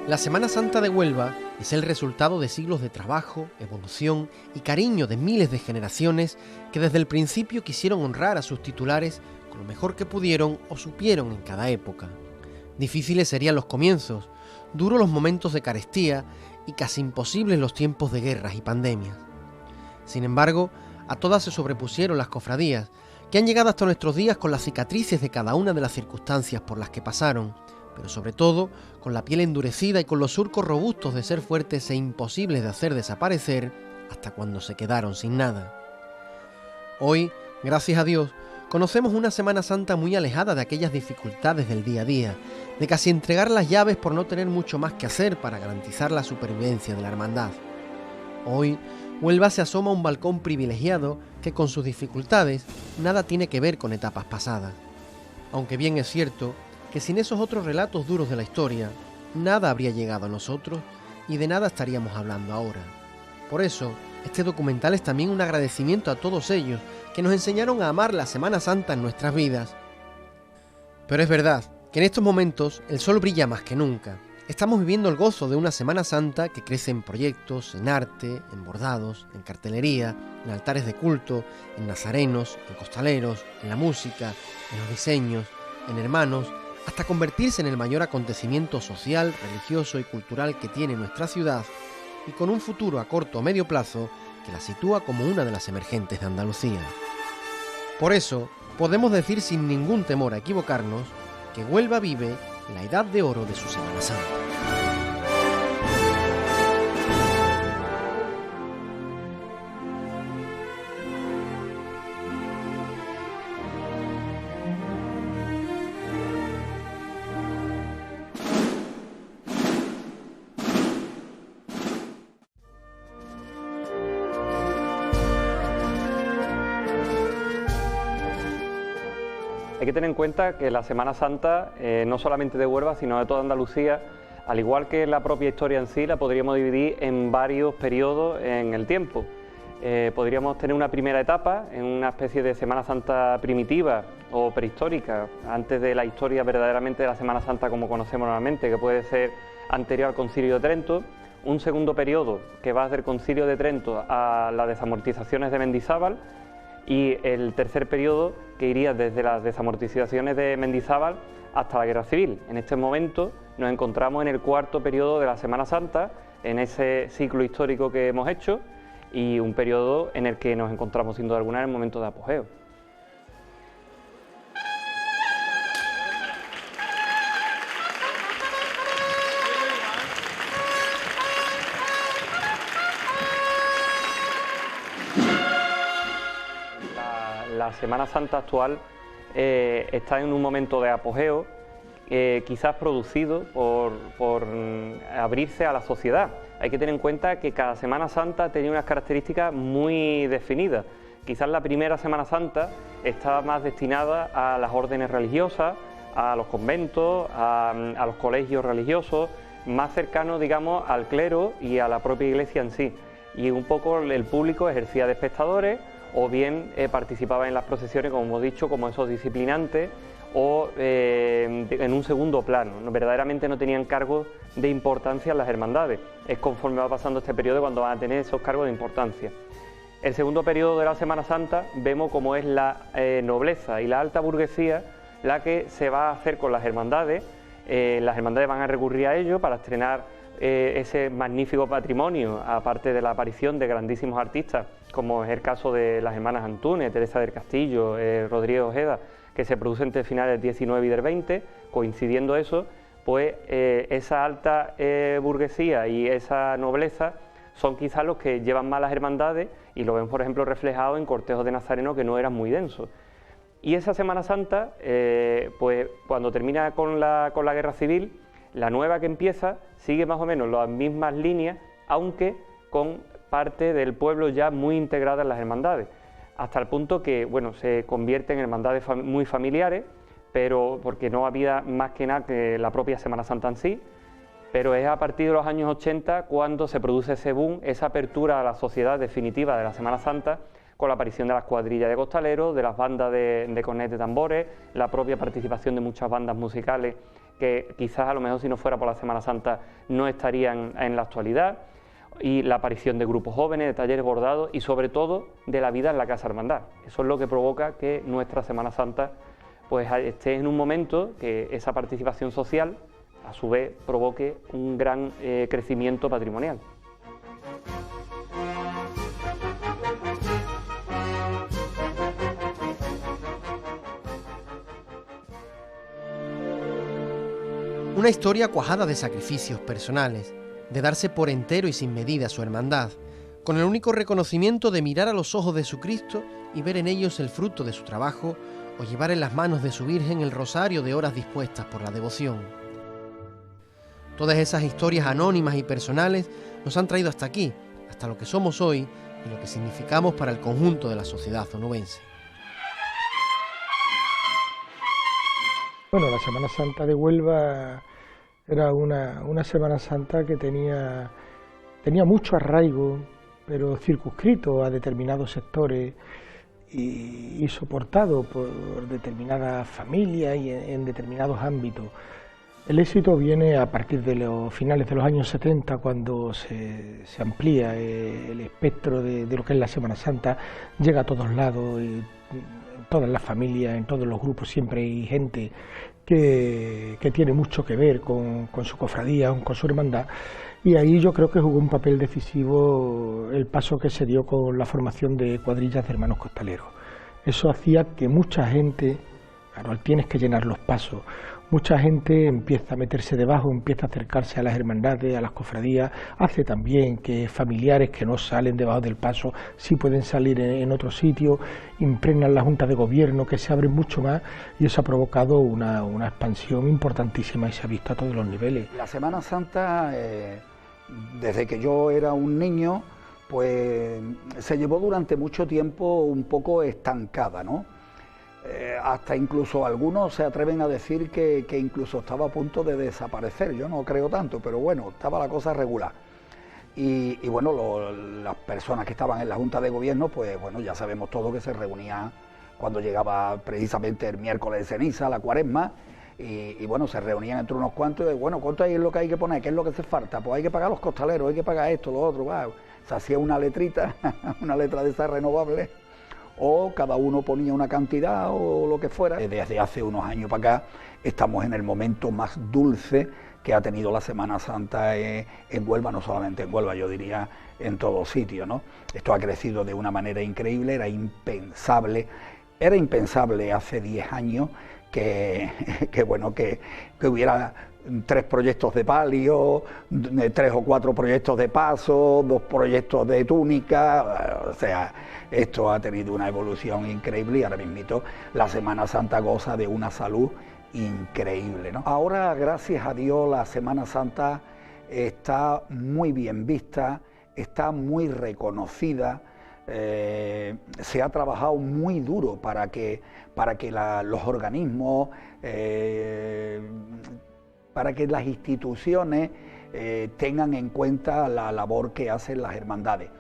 La Semana Santa de Huelva es el resultado de siglos de trabajo, evolución y cariño de miles de generaciones que desde el principio quisieron honrar a sus titulares con lo mejor que pudieron o supieron en cada época. Difíciles serían los comienzos, duros los momentos de carestía y casi imposibles los tiempos de guerras y pandemias. Sin embargo, a todas se sobrepusieron las cofradías, que han llegado hasta nuestros días con las cicatrices de cada una de las circunstancias por las que pasaron, pero sobre todo con la piel endurecida y con los surcos robustos de ser fuertes e imposibles de hacer desaparecer hasta cuando se quedaron sin nada. Hoy, gracias a Dios, conocemos una Semana Santa muy alejada de aquellas dificultades del día a día, de casi entregar las llaves por no tener mucho más que hacer para garantizar la supervivencia de la hermandad. Hoy, Huelva se asoma a un balcón privilegiado que con sus dificultades nada tiene que ver con etapas pasadas. Aunque bien es cierto que sin esos otros relatos duros de la historia, nada habría llegado a nosotros y de nada estaríamos hablando ahora. Por eso, este documental es también un agradecimiento a todos ellos que nos enseñaron a amar la Semana Santa en nuestras vidas. Pero es verdad que en estos momentos el sol brilla más que nunca. Estamos viviendo el gozo de una Semana Santa que crece en proyectos, en arte, en bordados, en cartelería, en altares de culto, en nazarenos, en costaleros, en la música, en los diseños, en hermanos, hasta convertirse en el mayor acontecimiento social, religioso y cultural que tiene nuestra ciudad y con un futuro a corto o medio plazo que la sitúa como una de las emergentes de Andalucía. Por eso, podemos decir sin ningún temor a equivocarnos que Huelva vive la edad de oro de su Semana Santa. Hay que tener en cuenta que la Semana Santa, no solamente de Huelva, sino de toda Andalucía, al igual que la propia historia en sí, la podríamos dividir en varios periodos en el tiempo. Podríamos tener una primera etapa, en una especie de Semana Santa primitiva o prehistórica, antes de la historia verdaderamente de la Semana Santa como conocemos normalmente, que puede ser anterior al Concilio de Trento. Un segundo periodo que va desde el Concilio de Trento a las desamortizaciones de Mendizábal, y el tercer periodo que iría desde las desamortizaciones de Mendizábal hasta la Guerra Civil. En este momento nos encontramos en el cuarto periodo de la Semana Santa, en ese ciclo histórico que hemos hecho, y un periodo en el que nos encontramos sin duda alguna en el momento de apogeo. La Semana Santa actual está en un momento de apogeo, quizás producido por abrirse a la sociedad. Hay que tener en cuenta que cada Semana Santa tenía unas características muy definidas. Quizás la primera Semana Santa estaba más destinada a las órdenes religiosas, a los conventos, a los colegios religiosos, más cercanos, digamos, al clero y a la propia iglesia en sí. Y un poco el público ejercía de espectadores, o bien participaba en las procesiones, como hemos dicho, como esos disciplinantes, o en un segundo plano. Verdaderamente no tenían cargos de importancia en las hermandades. Es conforme va pasando este periodo cuando van a tener esos cargos de importancia. El segundo periodo de la Semana Santa vemos cómo es la nobleza y la alta burguesía la que se va a hacer con las hermandades. Las hermandades van a recurrir a ello para estrenar ese magnífico patrimonio, aparte de la aparición de grandísimos artistas, como es el caso de las hermanas Antúnez, Teresa del Castillo, Rodríguez Ojeda, que se produce entre finales del 19 y del 20, coincidiendo eso, pues esa alta burguesía y esa nobleza son quizás los que llevan más las hermandades y lo ven, por ejemplo, reflejado en cortejos de nazarenos que no eran muy densos. Y esa Semana Santa, pues cuando termina con la Guerra Civil, la nueva que empieza sigue más o menos las mismas líneas, aunque con parte del pueblo ya muy integrada en las hermandades, hasta el punto que, bueno, se convierte en hermandades muy familiares, pero porque no había más que nada que la propia Semana Santa en sí, pero es a partir de los años 80 cuando se produce ese boom, esa apertura a la sociedad definitiva de la Semana Santa, con la aparición de las cuadrillas de costaleros, de las bandas de cornetas de tambores, la propia participación de muchas bandas musicales que quizás a lo mejor si no fuera por la Semana Santa no estarían en la actualidad, y la aparición de grupos jóvenes, de talleres bordados y sobre todo de la vida en la Casa Hermandad. Eso es lo que provoca que nuestra Semana Santa pues esté en un momento que esa participación social a su vez provoque un gran crecimiento patrimonial. Una historia cuajada de sacrificios personales, de darse por entero y sin medida a su hermandad, con el único reconocimiento de mirar a los ojos de su Cristo y ver en ellos el fruto de su trabajo, o llevar en las manos de su Virgen el rosario de horas dispuestas por la devoción. Todas esas historias anónimas y personales nos han traído hasta aquí, hasta lo que somos hoy y lo que significamos para el conjunto de la sociedad onubense. Bueno, la Semana Santa de Huelva era una Semana Santa que tenía mucho arraigo, pero circunscrito a determinados sectores y soportado por determinadas familias y en determinados ámbitos. El éxito viene a partir de los finales de los años 70, cuando se amplía el espectro de lo que es la Semana Santa, llega a todos lados, en todas las familias, en todos los grupos, siempre hay gente que tiene mucho que ver con su cofradía, con su hermandad, y ahí yo creo que jugó un papel decisivo el paso que se dio con la formación de cuadrillas de hermanos costaleros. Eso hacía que mucha gente, claro, tienes que llenar los pasos, mucha gente empieza a meterse debajo, empieza a acercarse a las hermandades, a las cofradías, hace también que familiares que no salen debajo del paso sí pueden salir en otro sitio, impregnan la Junta de Gobierno, que se abren mucho más, y eso ha provocado una expansión importantísima y se ha visto a todos los niveles. La Semana Santa, desde que yo era un niño, pues se llevó durante mucho tiempo un poco estancada, ¿no? Hasta incluso algunos se atreven a decir que incluso estaba a punto de desaparecer. Yo no creo tanto, pero bueno, estaba la cosa regular. Y bueno, las personas que estaban en la Junta de Gobierno, pues bueno, ya sabemos todo que se reunían cuando llegaba precisamente el miércoles de ceniza, la Cuaresma, y bueno, se reunían entre unos cuantos, y bueno, ¿cuánto es lo que hay que poner? ¿Qué es lo que hace falta? Pues hay que pagar los costaleros, hay que pagar esto, lo otro, wow. Se hacía una letrita, una letra de esas renovables, o cada uno ponía una cantidad o lo que fuera. Desde hace unos años para acá estamos en el momento más dulce que ha tenido la Semana Santa en Huelva, no solamente en Huelva, yo diría en todo sitio, ¿no? Esto ha crecido de una manera increíble, era impensable hace 10 años que hubiera 3 proyectos de palio, 3 o 4 proyectos de paso, 2 proyectos de túnica, o sea, esto ha tenido una evolución increíble y ahora mismito la Semana Santa goza de una salud increíble, ¿no? Ahora, gracias a Dios, la Semana Santa está muy bien vista, está muy reconocida, se ha trabajado muy duro para que los organismos, para que las instituciones tengan en cuenta la labor que hacen las hermandades.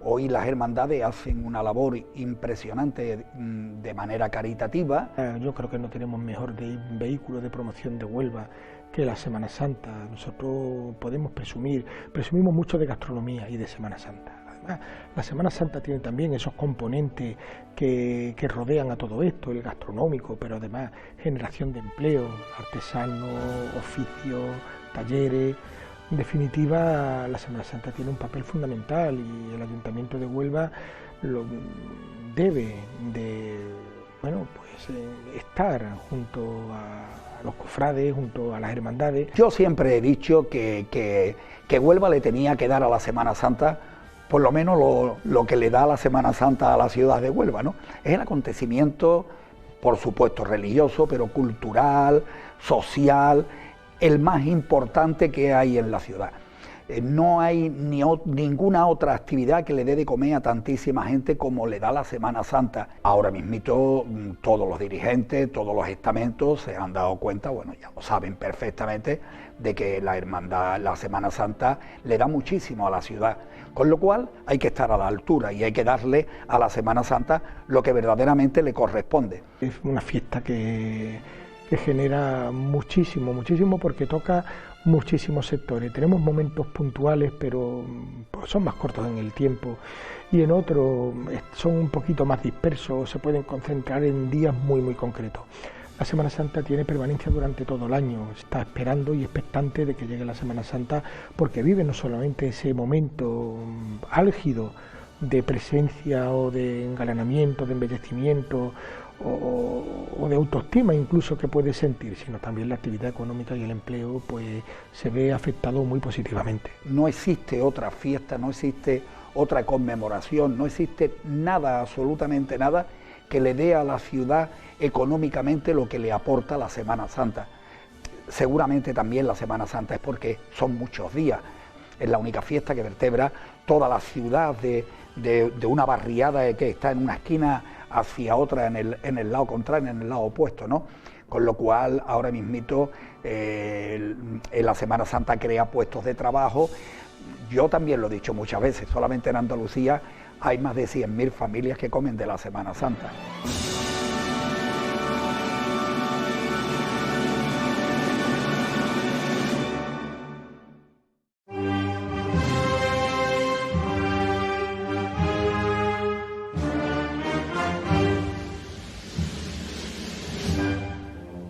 Hoy las hermandades hacen una labor impresionante de manera caritativa. Yo creo que no tenemos mejor vehículo de promoción de Huelva que la Semana Santa. Nosotros presumimos mucho de gastronomía y de Semana Santa. Además, la Semana Santa tiene también esos componentes que rodean a todo esto, el gastronómico, pero además generación de empleo, artesanos, oficios, talleres. En definitiva, la Semana Santa tiene un papel fundamental y el Ayuntamiento de Huelva debe de estar junto a los cofrades, junto a las hermandades. Yo siempre he dicho que Huelva le tenía que dar a la Semana Santa por lo menos lo que le da la Semana Santa a la ciudad de Huelva, ¿no? Es el acontecimiento, por supuesto, religioso, pero cultural, social, el más importante que hay en la ciudad. No hay ninguna otra actividad que le dé de comer a tantísima gente como le da la Semana Santa. Ahora mismito todos los dirigentes, todos los estamentos se han dado cuenta, bueno, ya lo saben perfectamente, de que la hermandad, la Semana Santa le da muchísimo a la ciudad, con lo cual hay que estar a la altura y hay que darle a la Semana Santa lo que verdaderamente le corresponde. Es una fiesta que genera muchísimo porque toca muchísimos sectores. Tenemos momentos puntuales, pero son más cortos en el tiempo, y en otros son un poquito más dispersos, se pueden concentrar en días muy concretos. La Semana Santa tiene permanencia durante todo el año, está esperando y expectante de que llegue la Semana Santa, porque vive no solamente ese momento álgido de presencia o de engalanamiento, de embellecimiento o de autoestima incluso que puede sentir, sino también la actividad económica y el empleo pues se ve afectado muy positivamente. No existe otra fiesta, no existe otra conmemoración, no existe nada, absolutamente nada, que le dé a la ciudad económicamente lo que le aporta la Semana Santa. Seguramente también la Semana Santa es porque son muchos días, es la única fiesta que vertebra toda la ciudad de una barriada que está en una esquina hacia otra en el lado contrario, en el lado opuesto, ¿no? Con lo cual ahora mismito en la Semana Santa crea puestos de trabajo. Yo también lo he dicho muchas veces, solamente en Andalucía hay más de 100.000 familias que comen de la Semana Santa.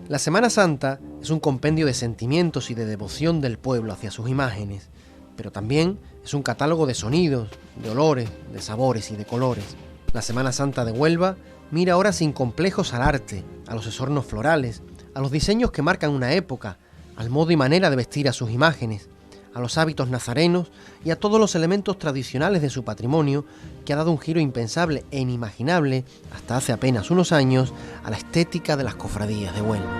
La Semana Santa es un compendio de sentimientos y de devoción del pueblo hacia sus imágenes, pero también es un catálogo de sonidos, de olores, de sabores y de colores. La Semana Santa de Huelva mira ahora sin complejos al arte, a los esornos florales, a los diseños que marcan una época, al modo y manera de vestir a sus imágenes, a los hábitos nazarenos y a todos los elementos tradicionales de su patrimonio que ha dado un giro impensable e inimaginable hasta hace apenas unos años a la estética de las cofradías de Huelva.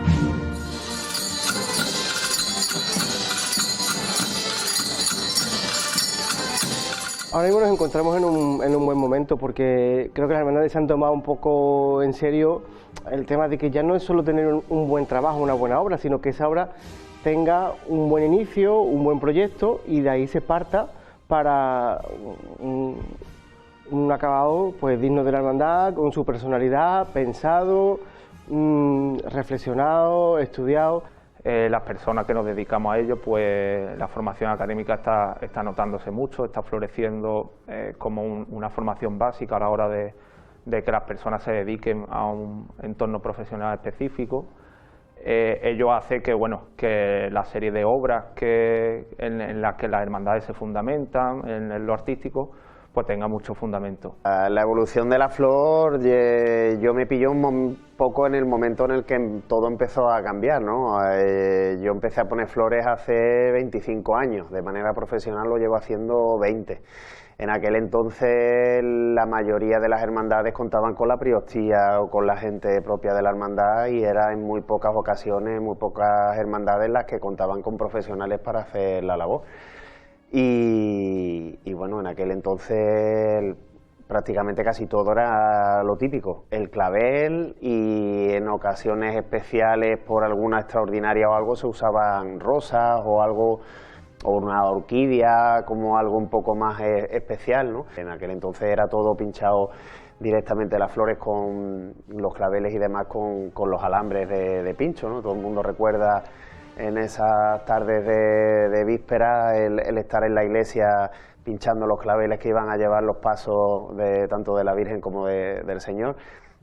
Ahora mismo nos encontramos en un buen momento porque creo que las hermandades se han tomado un poco en serio el tema de que ya no es solo tener un buen trabajo, una buena obra, sino que esa obra tenga un buen inicio, un buen proyecto y de ahí se parta para un acabado pues digno de la hermandad, con su personalidad, pensado, reflexionado, estudiado. Las personas que nos dedicamos a ello, pues la formación académica está notándose mucho, está floreciendo como una formación básica a la hora de que las personas se dediquen a un entorno profesional específico. Ello hace que la serie de obras en las que las hermandades se fundamentan, en lo artístico, pues tenga mucho fundamento. La evolución de la flor, yo me pilló un poco en el momento en el que todo empezó a cambiar, ¿no? Yo empecé a poner flores hace 25 años, de manera profesional lo llevo haciendo 20. En aquel entonces la mayoría de las hermandades contaban con la priostía o con la gente propia de la hermandad y era en muy pocas ocasiones, muy pocas hermandades las que contaban con profesionales para hacer la labor. Y bueno, en aquel entonces prácticamente casi todo era lo típico, el clavel y en ocasiones especiales por alguna extraordinaria o algo se usaban rosas o algo, o una orquídea como algo un poco más especial, ¿no? En aquel entonces era todo pinchado directamente las flores con los claveles y demás con los alambres de pincho, ¿no? Todo el mundo recuerda en esas tardes de víspera el estar en la iglesia pinchando los claveles que iban a llevar los pasos tanto de la Virgen como del Señor,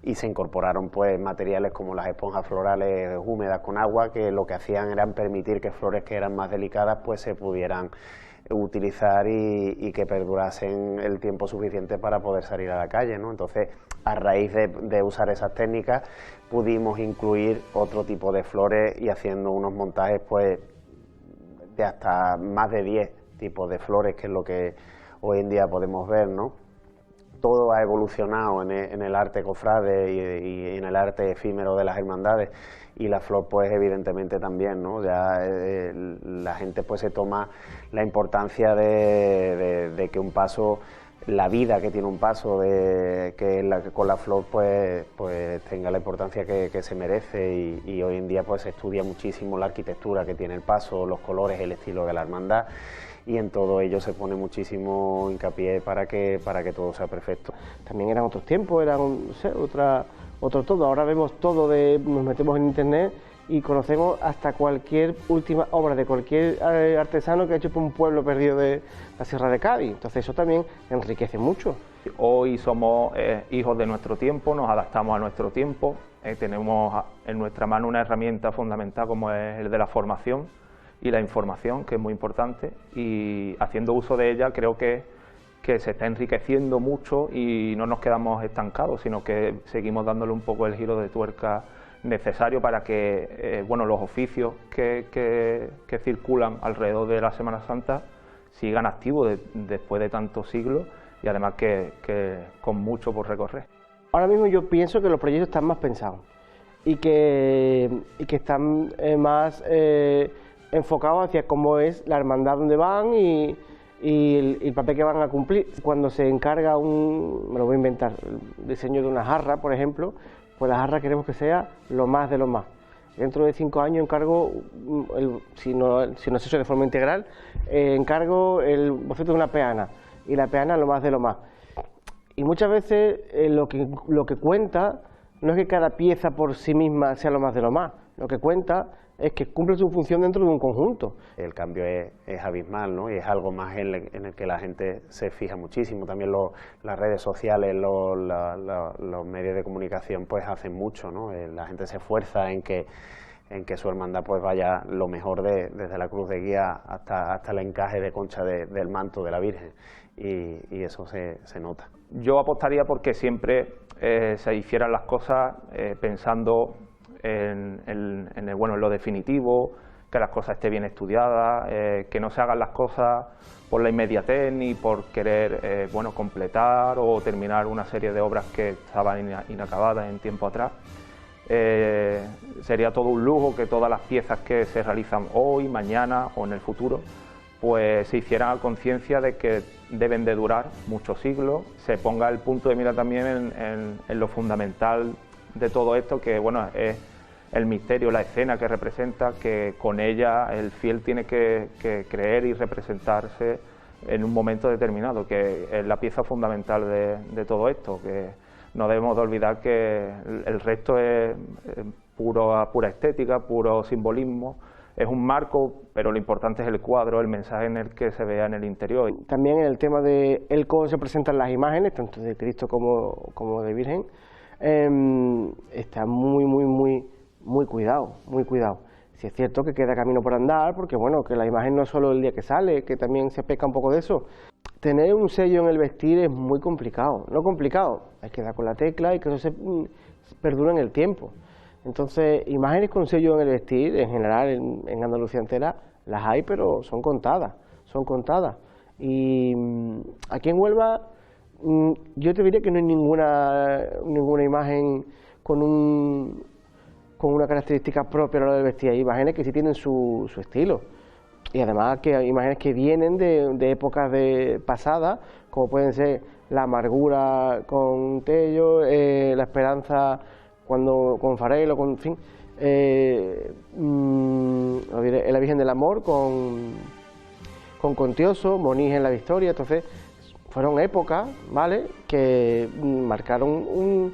y se incorporaron pues materiales como las esponjas florales húmedas con agua, que lo que hacían era permitir que flores que eran más delicadas pues se pudieran utilizar y que perdurasen el tiempo suficiente para poder salir a la calle, ¿no? Entonces, a raíz de usar esas técnicas pudimos incluir otro tipo de flores y haciendo unos montajes pues de hasta más de 10 tipos de flores, que es lo que hoy en día podemos ver, ¿no? todo ha evolucionado en el arte cofrade y en el arte efímero de las hermandades, y la flor pues evidentemente también, ¿no? Ya la gente pues se toma la importancia de que un paso, la vida que tiene un paso, con la flor pues tenga la importancia que se merece, y hoy en día pues se estudia muchísimo la arquitectura que tiene el paso, los colores, el estilo de la hermandad, y en todo ello se pone muchísimo hincapié para que todo sea perfecto. También eran otros tiempos, eran, no sé, otro todo. Ahora vemos todo, nos metemos en internet y conocemos hasta cualquier última obra de cualquier artesano que ha hecho por un pueblo perdido de la Sierra de Cádiz. Entonces eso también enriquece mucho. Hoy somos hijos de nuestro tiempo, nos adaptamos a nuestro tiempo, tenemos en nuestra mano una herramienta fundamental como es el de la formación y la información, que es muy importante, y haciendo uso de ella creo que se está enriqueciendo mucho y no nos quedamos estancados, sino que seguimos dándole un poco el giro de tuerca necesario para que los oficios que circulan alrededor de la Semana Santa sigan activos después de tantos siglos, y además que con mucho por recorrer. Ahora mismo yo pienso que los proyectos están más pensados y que están más enfocados hacia cómo es la hermandad donde van y el papel que van a cumplir. Cuando se encarga me lo voy a inventar, el diseño de una jarra, por ejemplo, pues la jarra queremos que sea lo más de lo más. Dentro de 5 años encargo, si no se hace de forma integral, encargo el boceto de una peana, y la peana lo más de lo más. Y muchas veces lo que cuenta no es que cada pieza por sí misma sea lo más de lo más, lo que cuenta es que cumple su función dentro de un conjunto. El cambio es abismal, ¿no? Y es algo más en el que la gente se fija muchísimo. También las redes sociales, los medios de comunicación pues hacen mucho, ¿no? La gente se esfuerza en que su hermandad pues vaya lo mejor desde la cruz de guía hasta el encaje de concha del manto de la Virgen, y eso se nota. Yo apostaría porque siempre se hicieran las cosas pensando en lo definitivo, que las cosas estén bien estudiadas, que no se hagan las cosas por la inmediatez ni por querer completar o terminar una serie de obras que estaban inacabadas en tiempo atrás. Sería todo un lujo que todas las piezas que se realizan hoy, mañana o en el futuro pues se hicieran a conciencia de que deben de durar muchos siglos, se ponga el punto de mira también en lo fundamental de todo esto, que es el misterio, la escena que representa, que con ella el fiel tiene que creer y representarse en un momento determinado, que es la pieza fundamental de todo esto, que no debemos de olvidar que el resto es pura estética, puro simbolismo, es un marco, pero lo importante es el cuadro, el mensaje en el que se vea en el interior. También en el tema de cómo se presentan las imágenes, tanto de Cristo como de Virgen, está muy cuidado, muy cuidado. Si es cierto que queda camino por andar, porque que la imagen no es solo el día que sale, que también se peca un poco de eso. Tener un sello en el vestir es muy complicado, no complicado, hay que dar con la tecla y que eso se perdure en el tiempo. Entonces, imágenes con sello en el vestir, en general en Andalucía entera, las hay, pero son contadas. Y aquí en Huelva, yo te diría que no hay ninguna imagen con una característica propia a la hora de vestir. Hay imágenes que sí tienen su estilo. Y además que hay imágenes que vienen de épocas pasadas, como pueden ser la amargura con Tello, la esperanza con Farelo, en fin, la Virgen del Amor con Contioso, Monís en la Victoria. Entonces fueron épocas, ¿vale?, que marcaron un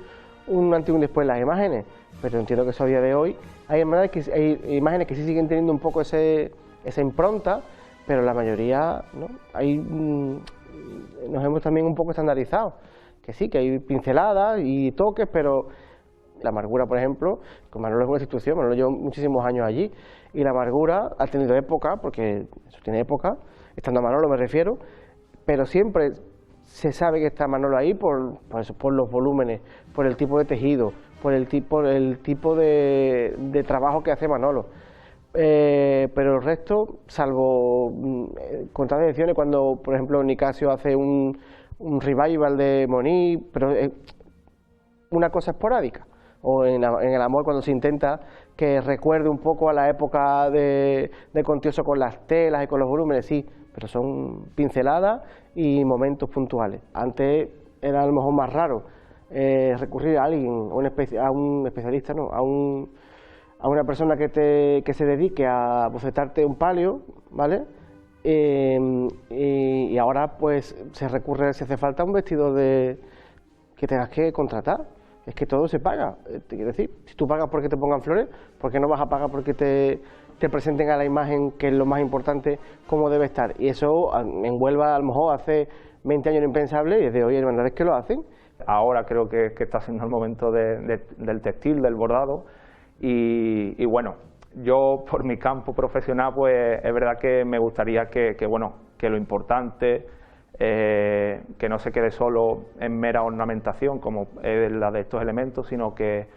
antes y un después las imágenes, pero entiendo que eso a día de hoy hay imágenes que sí siguen teniendo un poco esa impronta, pero la mayoría no. Nos hemos también un poco estandarizado, que sí, que hay pinceladas y toques, pero la amargura, por ejemplo, con Manolo es una institución, Manolo lleva muchísimos años allí, y la amargura ha tenido época, porque eso tiene época, estando a Manolo me refiero, pero siempre se sabe que está Manolo ahí por los volúmenes, por el tipo de tejido, por el tipo de trabajo que hace Manolo. Pero el resto, salvo contadas ediciones, cuando por ejemplo Nicasio hace un revival de Moniz, pero una cosa esporádica. O en el amor, cuando se intenta que recuerde un poco a la época de Contioso con las telas y con los volúmenes, sí, pero son pinceladas y momentos puntuales. Antes era a lo mejor más raro recurrir a alguien, a un especialista, no, a una persona que se dedique a bocetarte un palio, ¿vale? Y ahora pues se recurre, si hace falta, a un vestido que tengas que contratar. Es que todo se paga, te quiero decir, si tú pagas porque te pongan flores, ¿por qué no vas a pagar porque te presenten a la imagen, que es lo más importante, cómo debe estar? Y eso en Huelva a lo mejor hace 20 años era impensable, y desde hoy hermandades que lo hacen. Ahora creo que está siendo el momento del textil, del bordado, y bueno, yo por mi campo profesional pues es verdad que me gustaría que lo importante, que no se quede solo en mera ornamentación como es la de estos elementos, sino que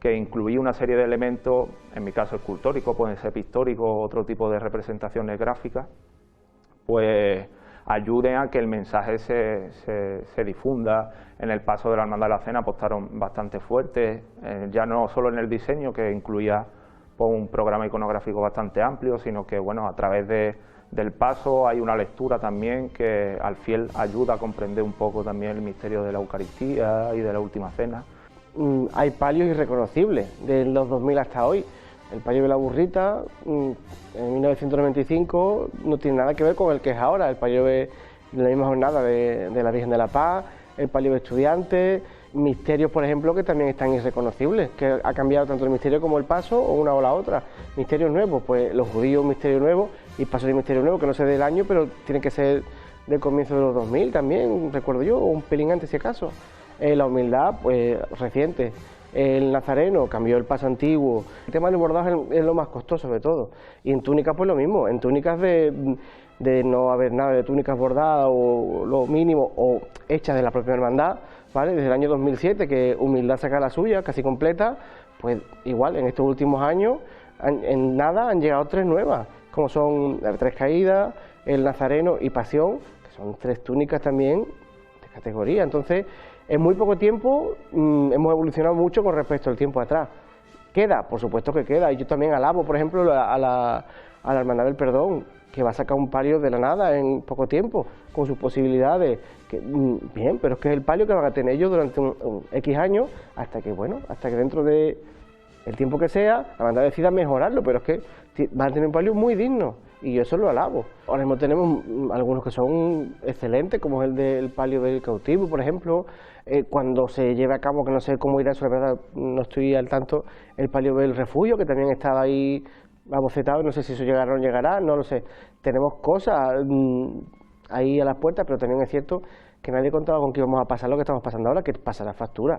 incluir una serie de elementos, en mi caso escultóricos, pueden ser pictóricos o otro tipo de representaciones gráficas, pues ayuden a que el mensaje se difunda. En el paso de la Hermandad de la Cena apostaron bastante fuerte, ya no solo en el diseño, que incluía pues, un programa iconográfico bastante amplio, sino que bueno, a través del paso hay una lectura también que al fiel ayuda a comprender un poco también el misterio de la Eucaristía y de la Última Cena. Hay palios irreconocibles de los 2000 hasta hoy. El palio de la burrita en 1995 no tiene nada que ver con el que es ahora. El palio de la misma jornada de la Virgen de la Paz, el palio de estudiantes, misterios, por ejemplo, que también están irreconocibles, que ha cambiado tanto el misterio como el paso o una o la otra. Misterios nuevos, pues los judíos, misterio nuevo, y paso de misterio nuevo, que no sé del año, pero tiene que ser del comienzo de los 2000 también, recuerdo yo, o un pelín antes si acaso. La humildad, pues reciente. El nazareno cambió el paso antiguo. El tema del bordado es lo más costoso de todo. Y en túnicas pues lo mismo, en túnicas de no haber nada de túnicas bordadas o lo mínimo, o hechas de la propia hermandad, ¿vale? Desde el año 2007 que Humildad saca la suya, casi completa, pues igual en estos últimos años en nada han llegado 3 nuevas, como son las 3 caídas, el nazareno y pasión, que son 3 túnicas también de categoría. Entonces, en muy poco tiempo hemos evolucionado mucho con respecto al tiempo atrás. Queda, por supuesto que queda, y yo también alabo, por ejemplo, a la Hermandad del Perdón, que va a sacar un palio de la nada en poco tiempo, con sus posibilidades, bien, pero es que es el palio que van a tener ellos durante un X años, hasta que dentro de el tiempo que sea, la hermandad decida mejorarlo, pero es que van a tener un palio muy digno, y yo eso lo alabo. Ahora mismo tenemos algunos que son excelentes, como es el del palio del cautivo, por ejemplo. Cuando se lleve a cabo, que no sé cómo irá eso, la verdad no estoy al tanto, el palio del refugio, que también estaba ahí abocetado, no sé si eso llegará o no llegará, no lo sé. Tenemos cosas ahí a las puertas, pero también es cierto que nadie contaba con que íbamos a pasar lo que estamos pasando ahora, que pasa la factura.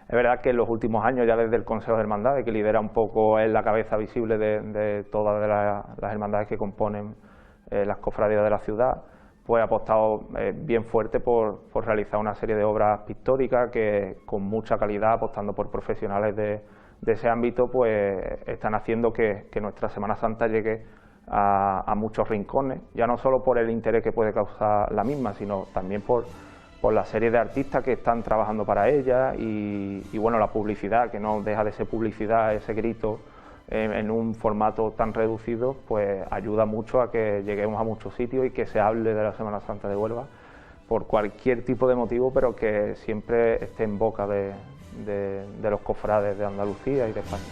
Es verdad que en los últimos años, ya desde el Consejo de Hermandades, que lidera un poco, es la cabeza visible de todas las hermandades que componen las cofradías de la ciudad, pues ha apostado bien fuerte por realizar una serie de obras pictóricas que con mucha calidad, apostando por profesionales de ese ámbito, pues están haciendo que nuestra Semana Santa llegue a muchos rincones, ya no solo por el interés que puede causar la misma, sino también por la serie de artistas que están trabajando para ella y bueno, la publicidad, que no deja de ser publicidad, ese grito en un formato tan reducido, pues ayuda mucho a que lleguemos a muchos sitios y que se hable de la Semana Santa de Huelva por cualquier tipo de motivo, pero que siempre esté en boca de los cofrades de Andalucía y de España.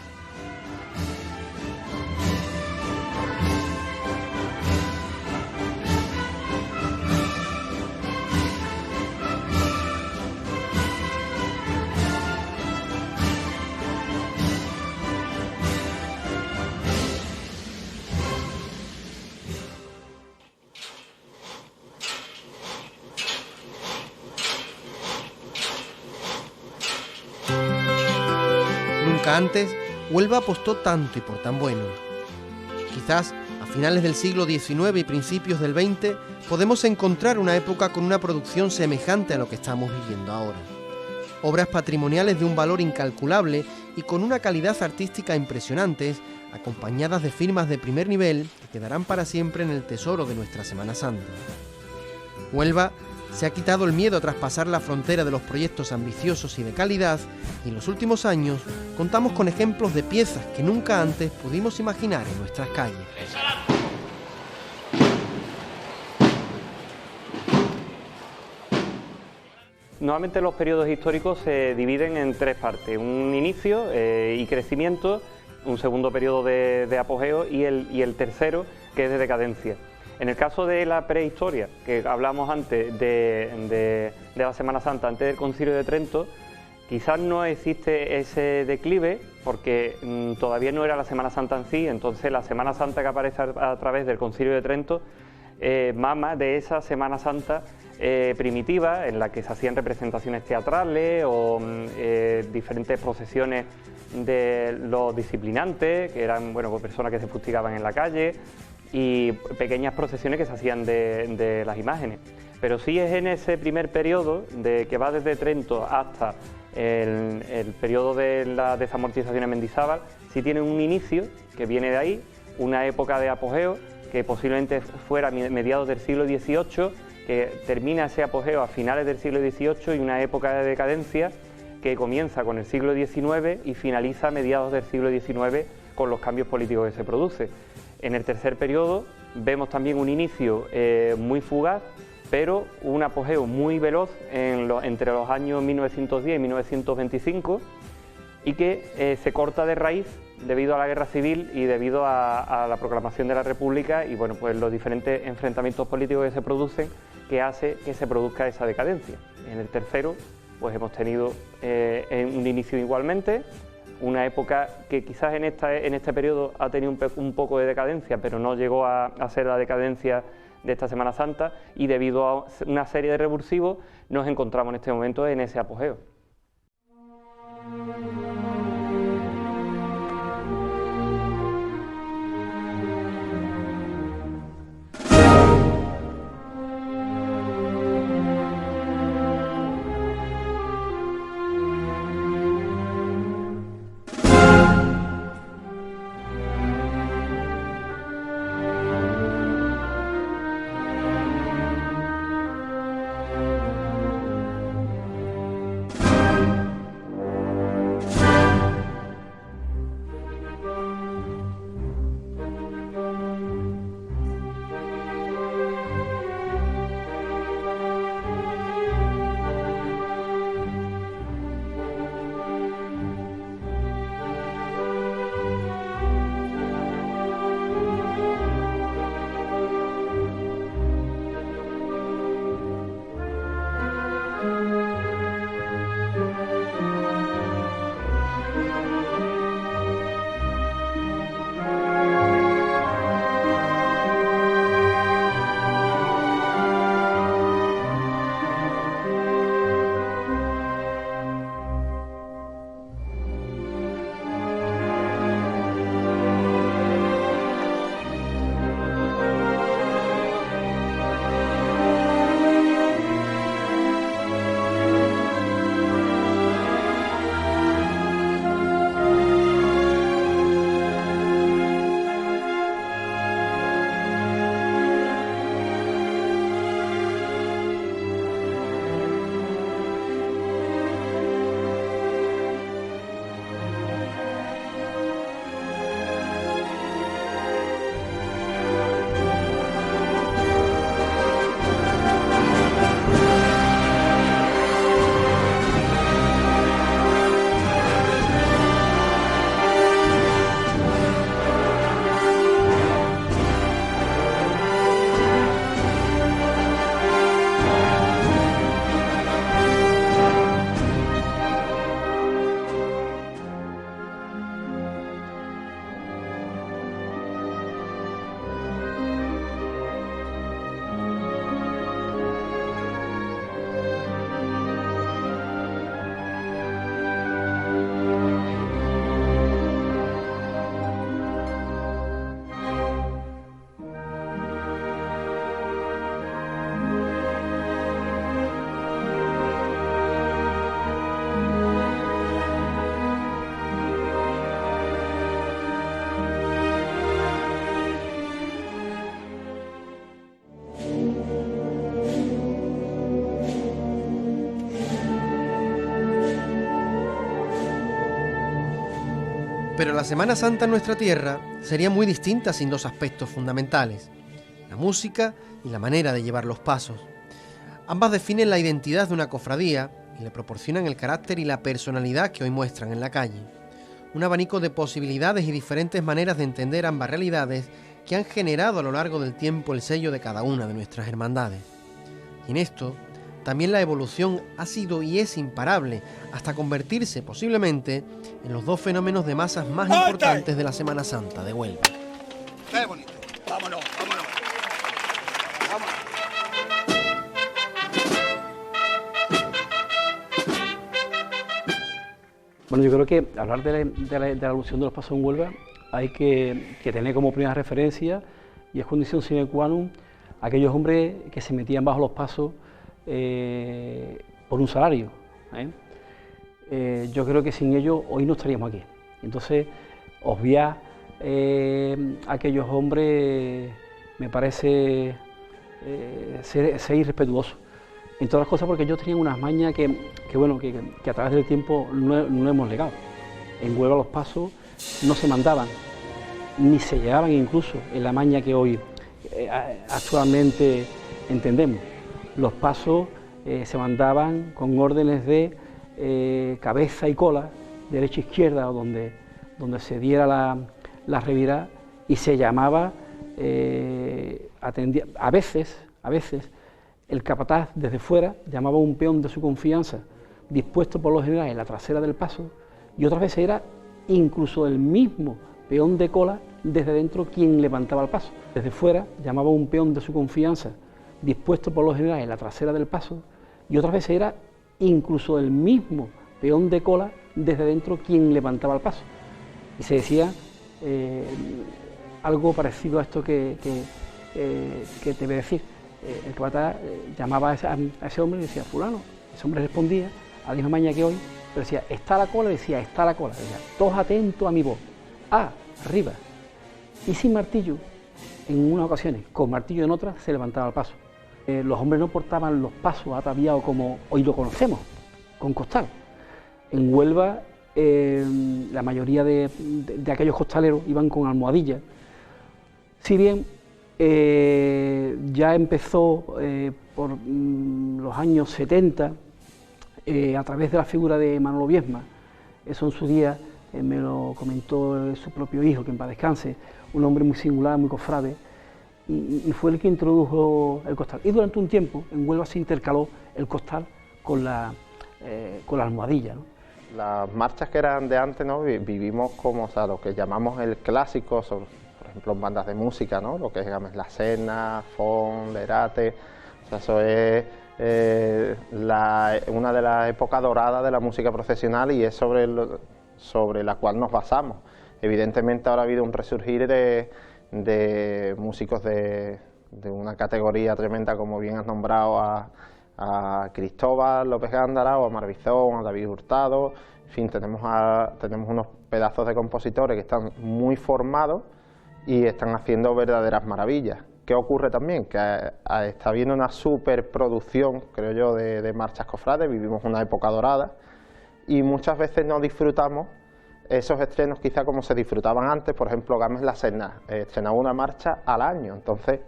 Nunca antes Huelva apostó tanto y por tan bueno. Quizás a finales del siglo XIX y principios del XX podemos encontrar una época con una producción semejante a lo que estamos viviendo ahora. Obras patrimoniales de un valor incalculable y con una calidad artística impresionantes, acompañadas de firmas de primer nivel que quedarán para siempre en el tesoro de nuestra Semana Santa. Huelva Se ha quitado el miedo a traspasar la frontera de los proyectos ambiciosos y de calidad, y en los últimos años contamos con ejemplos de piezas que nunca antes pudimos imaginar en nuestras calles. Normalmente los periodos históricos se dividen en tres partes: un inicio y crecimiento, un segundo periodo de apogeo y el tercero, que es de decadencia. En el caso de la prehistoria, que hablamos antes de la Semana Santa, antes del Concilio de Trento, quizás no existe ese declive porque todavía no era la Semana Santa en sí. Entonces la Semana Santa que aparece a través del Concilio de Trento mama de esa Semana Santa primitiva, en la que se hacían representaciones teatrales o diferentes procesiones de los disciplinantes, que eran personas que se fustigaban en la calle, y pequeñas procesiones que se hacían de las imágenes. Pero sí es en ese primer periodo, que va desde Trento hasta el periodo de la desamortización en Mendizábal, sí tiene un inicio que viene de ahí, una época de apogeo que posiblemente fuera mediados del siglo XVIII, que termina ese apogeo a finales del siglo XVIII, y una época de decadencia que comienza con el siglo XIX y finaliza a mediados del siglo XIX con los cambios políticos que se producen. En el tercer periodo vemos también un inicio muy fugaz, pero un apogeo muy veloz entre los años 1910 y 1925, y que se corta de raíz debido a la guerra civil y debido a la proclamación de la República y los diferentes enfrentamientos políticos que se producen, que hace que se produzca esa decadencia. En el tercero pues hemos tenido un inicio igualmente, una época que quizás en este periodo ha tenido un poco de decadencia, pero no llegó a ser la decadencia de esta Semana Santa, y debido a una serie de revulsivos nos encontramos en este momento en ese apogeo. Pero la Semana Santa en nuestra tierra sería muy distinta sin dos aspectos fundamentales: la música y la manera de llevar los pasos. Ambas definen la identidad de una cofradía y le proporcionan el carácter y la personalidad que hoy muestran en la calle. Un abanico de posibilidades y diferentes maneras de entender ambas realidades que han generado a lo largo del tiempo el sello de cada una de nuestras hermandades. Y en esto, también la evolución ha sido y es imparable, hasta convertirse posiblemente en los dos fenómenos de masas más importantes de la Semana Santa de Huelva. ¡Qué bonito! ¡Vámonos, vámonos! ¡Vámonos! Bueno, yo creo que hablar de la evolución de los pasos en Huelva hay que tener como primera referencia, y es condición sine qua non, aquellos hombres que se metían bajo los pasos por un salario. Yo creo que sin ellos hoy no estaríamos aquí. Entonces, obviar a aquellos hombres me parece ser irrespetuoso. En todas las cosas, porque ellos tenían unas mañas que a través del tiempo no hemos legado. En Huelva los pasos no se mandaban, ni se llevaban incluso en la maña que hoy actualmente entendemos. Los pasos se mandaban con órdenes de cabeza y cola, derecha e izquierda, o donde se diera la revirada, y se llamaba, a veces, el capataz desde fuera llamaba a un peón de su confianza, dispuesto por lo general en la trasera del paso, y otras veces era incluso el mismo peón de cola desde dentro quien levantaba el paso. Desde fuera llamaba a un peón de su confianza, dispuesto por lo general en la trasera del paso, y otras veces era incluso el mismo peón de cola desde dentro quien levantaba el paso. Y se decía algo parecido a esto que te voy a decir. El capataz llamaba a ese hombre y decía: fulano. Ese hombre respondía a la misma maña que hoy, pero decía: está la cola, decía: está la cola. Decía: todos atentos a mi voz. Arriba. Y sin martillo, en unas ocasiones, con martillo en otras, se levantaba el paso. Los hombres no portaban los pasos ataviados como hoy lo conocemos, con costal. En Huelva, la mayoría de aquellos costaleros iban con almohadilla. Si bien ya empezó por los años 70, a través de la figura de Manolo Viesma, eso en su día me lo comentó su propio hijo, que en paz descanse, un hombre muy singular, muy cofrade, y fue el que introdujo el costal. Y durante un tiempo en Huelva se intercaló el costal con la almohadilla, ¿no? Las marchas que eran de antes, ¿no? Vivimos como, o sea, lo que llamamos el clásico, por ejemplo, en bandas de música, ¿no? Lo que es La Serna, Fon, Lerate, o sea, eso es una de las épocas doradas de la música profesional, y es sobre la cual nos basamos. Evidentemente ahora ha habido un resurgir de músicos de una categoría tremenda, como bien has nombrado a Cristóbal López Gándara, o a Marbizón, a David Hurtado. En fin, tenemos unos pedazos de compositores que están muy formados y están haciendo verdaderas maravillas. ¿Qué ocurre también? Que está habiendo una superproducción, creo yo, de marchas cofrades. Vivimos una época dorada y muchas veces no disfrutamos esos estrenos quizá como se disfrutaban antes. Por ejemplo, Gámez La Serna estrenaba una marcha al año, entonces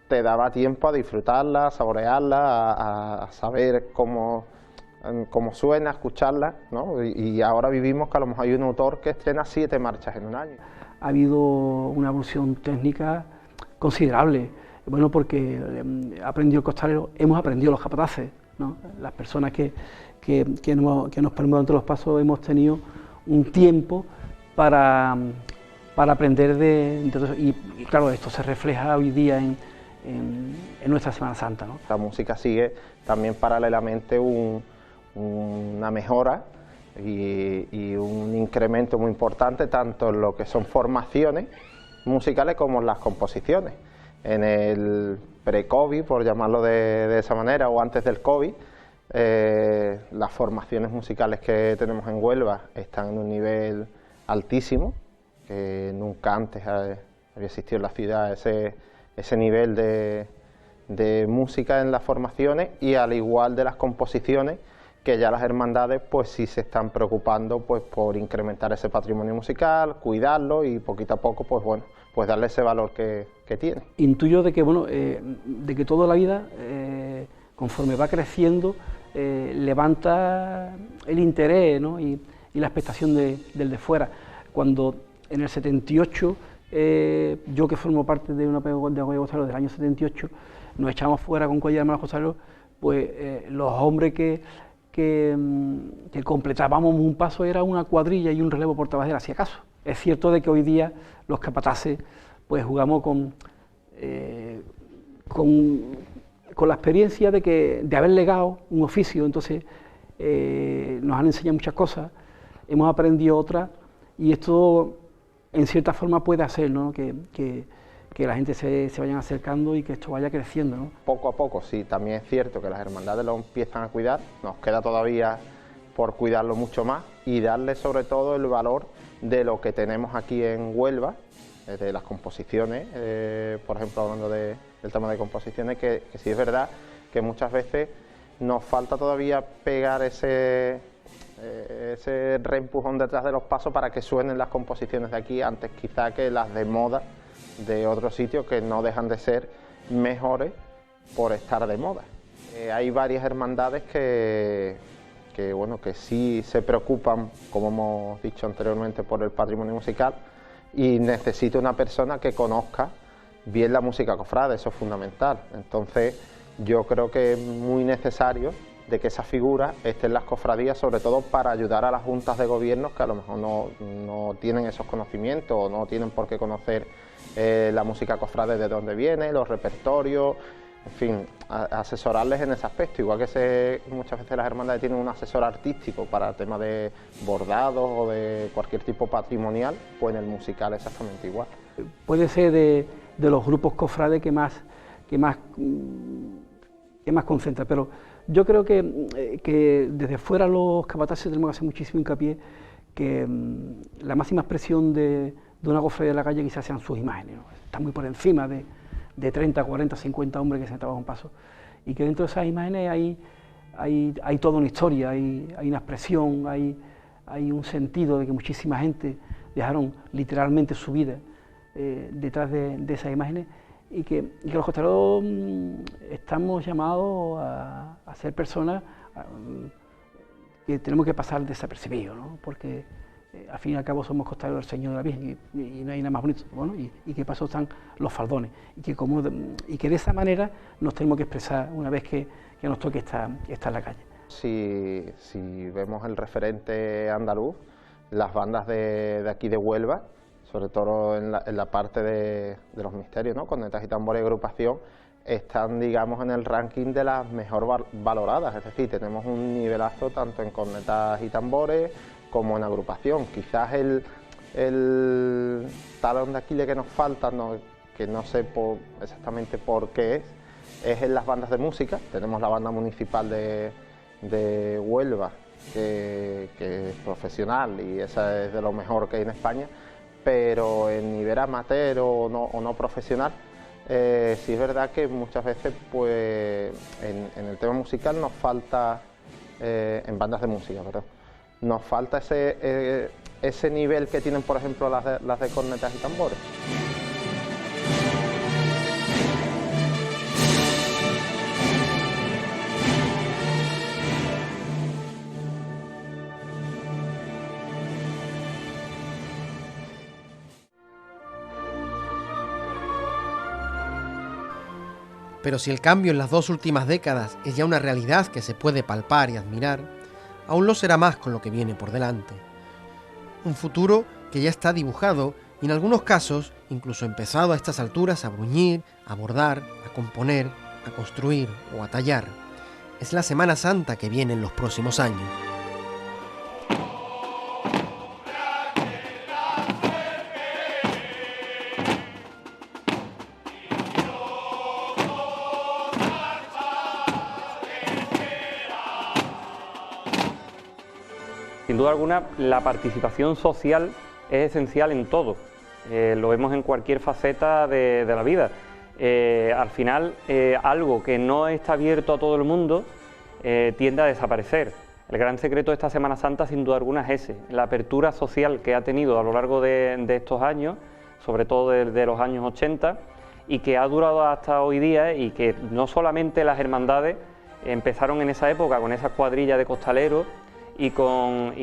te daba tiempo a disfrutarla, a saborearla, a saber cómo suena, a escucharla, ¿no? Y ahora vivimos que a lo mejor hay un autor que estrena 7 marchas en un año. Ha habido una evolución técnica considerable, bueno, porque aprendió el costalero, hemos aprendido los capataces, ¿no? Las personas que nos ponemos entre los pasos hemos tenido un tiempo para aprender de todo eso. Y claro, esto se refleja hoy día en nuestra Semana Santa, ¿no? La música sigue también paralelamente una mejora y un incremento muy importante, tanto en lo que son formaciones musicales como en las composiciones. En el pre-COVID, por llamarlo de esa manera, o antes del COVID, las formaciones musicales que tenemos en Huelva están en un nivel altísimo, que nunca antes había existido en la ciudad ese nivel de música en las formaciones, y al igual de las composiciones, que ya las hermandades pues sí se están preocupando pues por incrementar ese patrimonio musical, cuidarlo y poquito a poco pues bueno, pues darle ese valor que tiene. Intuyo de que bueno, de que toda la vida, conforme va creciendo, levanta el interés, ¿no? y la expectación del de fuera. Cuando en el 78, yo que formo parte de una pedagoga de Costaleros del año 78, nos echamos fuera con Cuadrilla de Hermanos Costaleros, pues los hombres que completábamos un paso era una cuadrilla y un relevo por tabajera, si acaso. Es cierto de que hoy día los capataces pues jugamos con la experiencia de haber legado un oficio, entonces nos han enseñado muchas cosas, hemos aprendido otras, y esto en cierta forma puede hacer, ¿no? que la gente se vayan acercando y que esto vaya creciendo, ¿no? Poco a poco, sí, también es cierto que las hermandades lo empiezan a cuidar, nos queda todavía por cuidarlo mucho más y darle sobre todo el valor de lo que tenemos aquí en Huelva, de las composiciones, por ejemplo hablando del tema de composiciones, que sí es verdad que muchas veces nos falta todavía pegar ese reempujón detrás de los pasos para que suenen las composiciones de aquí antes quizá que las de moda de otros sitios, que no dejan de ser mejores por estar de moda. Hay varias hermandades que sí se preocupan, como hemos dicho anteriormente, por el patrimonio musical, y necesita una persona que conozca bien la música cofrade, eso es fundamental. Entonces yo creo que es muy necesario de que esa figura esté en las cofradías, sobre todo para ayudar a las juntas de gobierno que a lo mejor no tienen esos conocimientos o no tienen por qué conocer la música cofrade, de dónde viene, los repertorios, en fin, asesorarles en ese aspecto, igual que muchas veces las hermandades tienen un asesor artístico para el tema de bordados o de cualquier tipo patrimonial, pues en el musical exactamente igual. Puede ser de los grupos cofrades que más concentra, pero yo creo que desde fuera los capataces tenemos que hacer muchísimo hincapié que la máxima expresión de una cofradía de la calle quizás sean sus imágenes, ¿no? Están muy por encima de 30, 40, 50 hombres que se sentaban a un paso, y que dentro de esas imágenes hay toda una historia, hay una expresión, hay un sentido de que muchísima gente dejaron literalmente su vida detrás de esas imágenes, y que los costaleros estamos llamados a ser personas que tenemos que pasar desapercibidos, ¿no? Porque al fin y al cabo somos costaleros del Señor de la Virgen y no hay nada más bonito, bueno, y que paso están los faldones, y que de esa manera nos tenemos que expresar una vez que nos toque estar en la calle. Si vemos el referente andaluz, las bandas de aquí de Huelva, sobre todo en la parte de los misterios, ¿no? Cornetas y tambores y agrupación, están, digamos, en el ranking de las mejor valoradas, es decir, tenemos un nivelazo tanto en cornetas y tambores como en agrupación. Quizás el talón de Aquiles que nos falta, que no sé exactamente por qué es en las bandas de música. Tenemos la banda municipal de Huelva, que es profesional y esa es de lo mejor que hay en España, pero en nivel amateur o no profesional, sí es verdad que muchas veces pues en el tema musical nos falta, en bandas de música, perdón, nos falta ese nivel que tienen, por ejemplo, las de cornetas y tambores. Pero si el cambio en las 2 últimas décadas es ya una realidad que se puede palpar y admirar, aún lo será más con lo que viene por delante. Un futuro que ya está dibujado y en algunos casos incluso empezado a estas alturas a bruñir, a bordar, a componer, a construir o a tallar. Es la Semana Santa que viene en los próximos años. Sin duda alguna, la participación social es esencial en todo. Lo vemos en cualquier faceta de la vida. Al final, algo que no está abierto a todo el mundo tiende a desaparecer. El gran secreto de esta Semana Santa, sin duda alguna, es ese, la apertura social que ha tenido a lo largo de estos años, sobre todo desde los años 80, y que ha durado hasta hoy día, y que no solamente las hermandades empezaron en esa época con esas cuadrillas de costaleros y con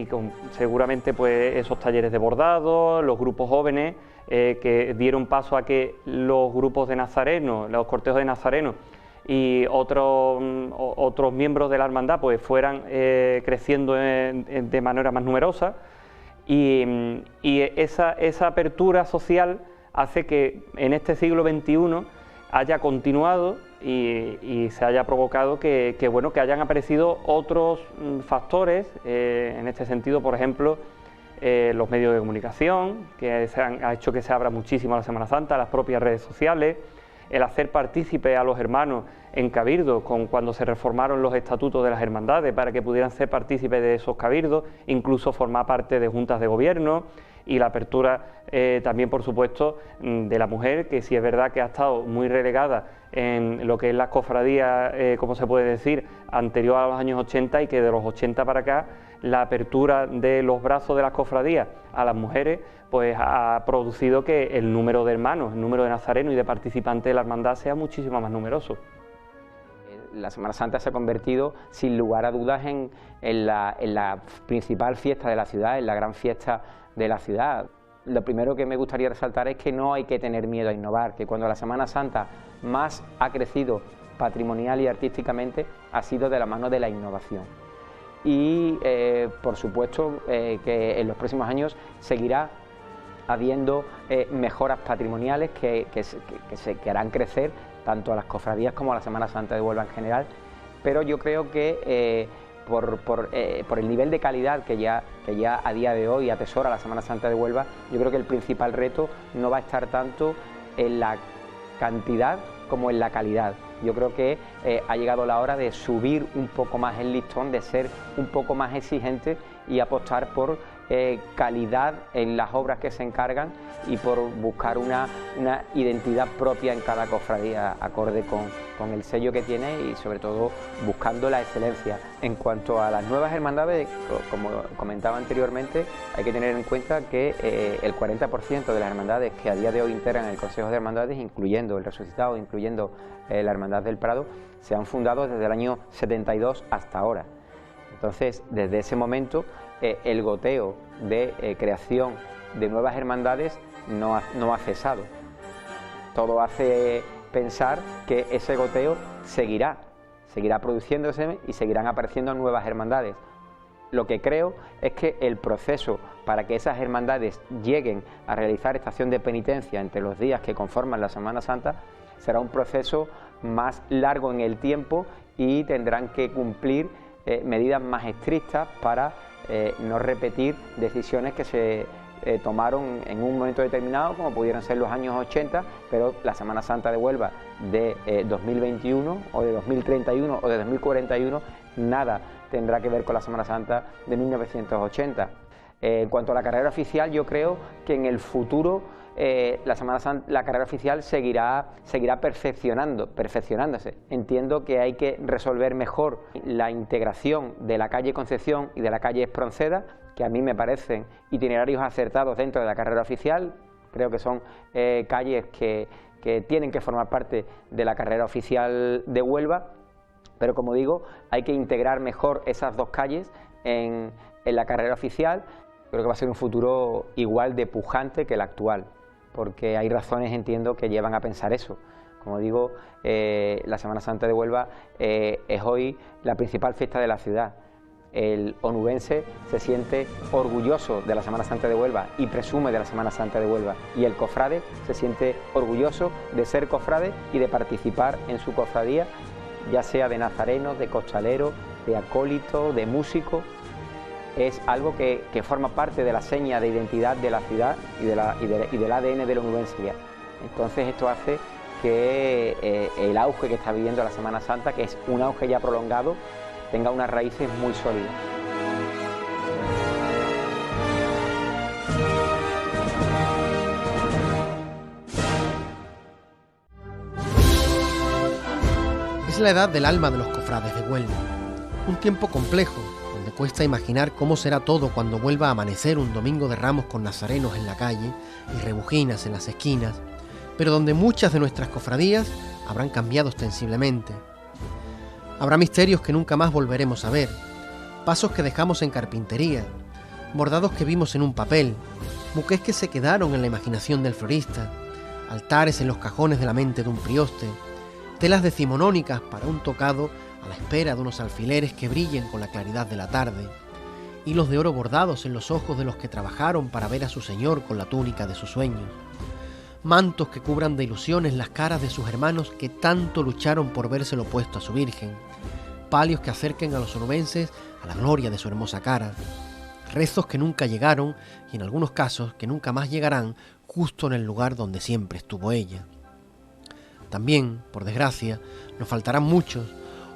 seguramente pues esos talleres de bordado, los grupos jóvenes que dieron paso a que los grupos de nazarenos, los cortejos de nazarenos y otros miembros de la hermandad pues fueran creciendo de manera más numerosa, y esa apertura social hace que en este siglo XXI haya continuado y se haya provocado que hayan aparecido otros factores, en este sentido, por ejemplo, los medios de comunicación, que ha hecho que se abra muchísimo la Semana Santa, las propias redes sociales, el hacer partícipe a los hermanos en cabildos, cuando se reformaron los estatutos de las hermandades para que pudieran ser partícipes de esos cabildos, incluso formar parte de juntas de gobierno, y la apertura también, por supuesto, de la mujer, que sí es verdad que ha estado muy relegada en lo que es las cofradías, como se puede decir, anterior a los años 80, y que de los 80 para acá la apertura de los brazos de las cofradías a las mujeres pues ha producido que el número de hermanos, el número de nazarenos y de participantes de la hermandad sea muchísimo más numeroso. La Semana Santa se ha convertido, sin lugar a dudas, en la principal fiesta de la ciudad, en la gran fiesta de la ciudad. Lo primero que me gustaría resaltar es que no hay que tener miedo a innovar, que cuando la Semana Santa más ha crecido patrimonial y artísticamente ha sido de la mano de la innovación. Y por supuesto que en los próximos años seguirá habiendo mejoras patrimoniales que harán crecer tanto a las cofradías como a la Semana Santa de Huelva en general, pero yo creo que por el nivel de calidad que ya a día de hoy atesora la Semana Santa de Huelva, yo creo que el principal reto no va a estar tanto en la cantidad como en la calidad. Yo creo que ha llegado la hora de subir un poco más el listón, de ser un poco más exigente y apostar por calidad en las obras que se encargan y por buscar una identidad propia en cada cofradía, acorde con el sello que tiene y sobre todo buscando la excelencia. En cuanto a las nuevas hermandades, como comentaba anteriormente, hay que tener en cuenta que el 40% de las hermandades que a día de hoy integran el Consejo de Hermandades, incluyendo el Resucitado, incluyendo la Hermandad del Prado, se han fundado desde el año 72 hasta ahora. Entonces, desde ese momento, el goteo de creación de nuevas hermandades no ha cesado. Todo hace pensar que ese goteo seguirá produciéndose y seguirán apareciendo nuevas hermandades. Lo que creo es que el proceso para que esas hermandades lleguen a realizar estación de penitencia entre los días que conforman la Semana Santa será un proceso más largo en el tiempo y tendrán que cumplir medidas más estrictas para no repetir decisiones que se tomaron en un momento determinado, como pudieran ser los años 80, pero la Semana Santa de Huelva de 2021 o de 2031 o de 2041 nada tendrá que ver con la Semana Santa de 1980. En cuanto a la carrera oficial, yo creo que en el futuro la carrera oficial seguirá perfeccionándose. Entiendo que hay que resolver mejor la integración de la calle Concepción y de la calle Espronceda, que a mí me parecen itinerarios acertados dentro de la carrera oficial. Creo que son calles que tienen que formar parte de la carrera oficial de Huelva, pero como digo, hay que integrar mejor esas dos calles en la carrera oficial. Creo que va a ser un futuro igual de pujante que el actual, porque hay razones, entiendo, que llevan a pensar eso. Como digo, la Semana Santa de Huelva es hoy la principal fiesta de la ciudad. El onubense se siente orgulloso de la Semana Santa de Huelva y presume de la Semana Santa de Huelva, y el cofrade se siente orgulloso de ser cofrade y de participar en su cofradía, ya sea de nazareno, de costalero, de acólito, de músico. Es algo que forma parte de la seña de identidad de la ciudad y del ADN de la onubense. Entonces esto hace que el auge que está viviendo la Semana Santa, que es un auge ya prolongado, tenga unas raíces muy sólidas. Es la edad del alma de los cofrades de Huelva, un tiempo complejo, donde cuesta imaginar cómo será todo cuando vuelva a amanecer un domingo de Ramos con nazarenos en la calle y rebujinas en las esquinas, pero donde muchas de nuestras cofradías habrán cambiado ostensiblemente. Habrá misterios que nunca más volveremos a ver, pasos que dejamos en carpintería, bordados que vimos en un papel, buques que se quedaron en la imaginación del florista, altares en los cajones de la mente de un prioste, telas decimonónicas para un tocado a la espera de unos alfileres que brillen con la claridad de la tarde, hilos de oro bordados en los ojos de los que trabajaron para ver a su Señor con la túnica de sus sueños, mantos que cubran de ilusiones las caras de sus hermanos que tanto lucharon por vérselo puesto a su Virgen, palios que acerquen a los onubenses a la gloria de su hermosa cara, rezos que nunca llegaron y en algunos casos que nunca más llegarán justo en el lugar donde siempre estuvo ella. También, por desgracia, nos faltarán muchos,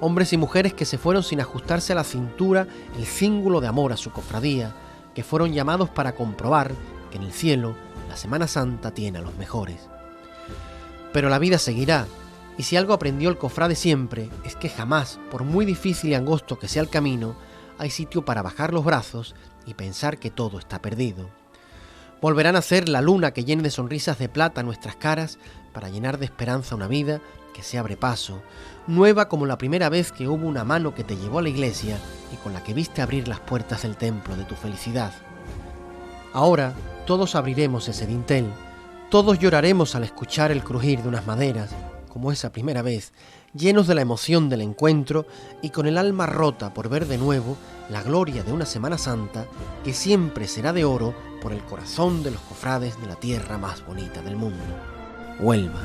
hombres y mujeres que se fueron sin ajustarse a la cintura el cíngulo de amor a su cofradía, que fueron llamados para comprobar que en el cielo la Semana Santa tiene a los mejores. Pero la vida seguirá, y si algo aprendió el cofrade siempre es que jamás, por muy difícil y angosto que sea el camino, hay sitio para bajar los brazos y pensar que todo está perdido. Volverán a ser la luna que llene de sonrisas de plata nuestras caras para llenar de esperanza una vida que se abre paso, nueva como la primera vez que hubo una mano que te llevó a la iglesia y con la que viste abrir las puertas del templo de tu felicidad. Ahora todos abriremos ese dintel, todos lloraremos al escuchar el crujir de unas maderas, como esa primera vez, llenos de la emoción del encuentro y con el alma rota por ver de nuevo la gloria de una Semana Santa que siempre será de oro por el corazón de los cofrades de la tierra más bonita del mundo, Huelva.